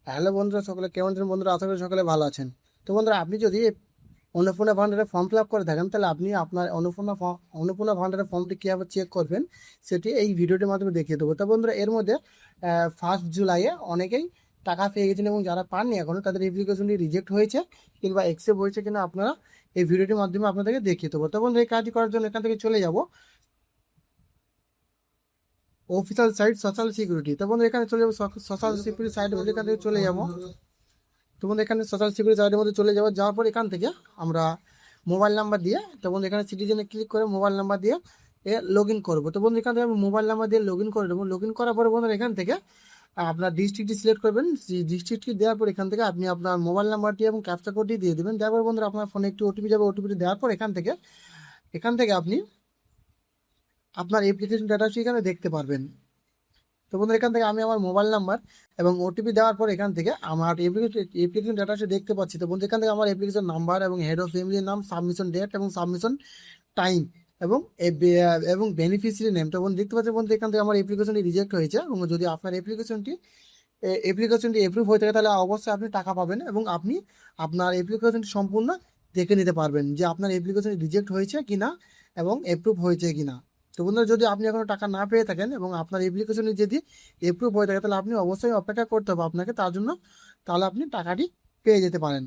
Hello বন্ধুরা, সকলে কেমন আছেন? বন্ধুরা, আশা করি সকলে ভালো আছেন। তো বন্ধুরা, আপনি যদি অন্নপূর্ণা ভান্ডারের ফর্ম ফিল আপ করে থাকেন, তাহলে আপনি আপনার অন্নপূর্ণা ভান্ডারের ফর্মটি কীভাবে চেক করবেন সেটি এই ভিডিওটির মাধ্যমে দেখিয়ে দেবো। তো বন্ধুরা, এর মধ্যে 1 জুলাইয়ে অনেকেই টাকা পেয়ে গেছেন এবং যারা পাননি এখনও তাদের অ্যাপ্লিকেশনটি রিজেক্ট হয়েছে কিংবা অ্যাকসেপ্ট হয়েছে কিনা আপনারা এই ভিডিওটির মাধ্যমে আপনাদেরকে দেখিয়ে দেবো। তো বন্ধুরা, এই কাজটি করার জন্য এখান থেকে চলে যাব অফিসিয়াল সাইট সোশ্যাল সিকিউরিটি। তো বন্ধুরা, এখানে চলে যাবো সোশ্যাল সিকিউরিটি সাইট, এখান থেকে চলে যাবো। তোমাদের এখানে সোশ্যাল সিকিউরিটি সাইটের মধ্যে চলে যাওয়ার পর এখান থেকে আমরা মোবাইল নাম্বার দিয়ে, তো বন্ধু এখানে সিটিজেনে ক্লিক করে মোবাইল নাম্বার দিয়ে লগ ইন করবো। তো বন্ধু এখান থেকে আমি মোবাইল নাম্বার দিয়ে লগ ইন করে দেবো। লগ ইন করার পরে বন্ধুরা, এখান থেকে আপনার ডিস্ট্রিক্টটি সিলেক্ট করবেন। ডিস্ট্রিক্টটি দেওয়ার পর এখান থেকে আপনি আপনার মোবাইল নাম্বারটি এবং ক্যাপচা কোডটি দিয়ে দেবেন। দেওয়ার পর বন্ধুরা, আপনার ফোনে একটি ওটিপি যাবে। ওটিপিটি দেওয়ার পর এখান থেকে আপনি আপনার অ্যাপ্লিকেশন ডাটাটি এখানে দেখতে পারবেন। তো বন্ধুরা, এখান থেকে আমি আমার মোবাইল নাম্বার এবং ওটিপি দেওয়ার পর এখান থেকে আমার অ্যাপ্লিকেশন ডাটাটি দেখতে পাচ্ছি। তো বন্ধু, এখান থেকে আমার অ্যাপ্লিকেশন নাম্বার এবং হেড অফ ফ্যামিলির নাম, সাবমিশন ডেট এবং সাবমিশন টাইম এবং এবং বেনিফিশিয়ারি নেম। তো বন্ধু, দেখতে পাচ্ছেন বন্ধু, এখান থেকে আমার অ্যাপ্লিকেশনটি রিজেক্ট হয়েছে। এবং যদি আপনার অ্যাপ্লিকেশনটি অ্যাপ্রুভ হয়ে থাকে, তাহলে অবশ্যই আপনি টাকা পাবেন এবং আপনি আপনার অ্যাপ্লিকেশনটি সম্পূর্ণ দেখে নিতে পারবেন যে আপনার অ্যাপ্লিকেশন রিজেক্ট হয়েছে কিনা এবং অ্যাপ্রুভ হয়েছে কিনা। তো বন্ধুরা, যদি আপনি এখনো টাকা না পেয়ে থাকেন এবং আপনার অ্যাপ্লিকেশনে যদি অ্যাপ্রুভ হয়ে থাকে, তাহলে আপনি অবশ্যই অপেক্ষা করতে হবে আপনাকে তার জন্য, তাহলে আপনি টাকাটি পেয়ে যেতে পারেন।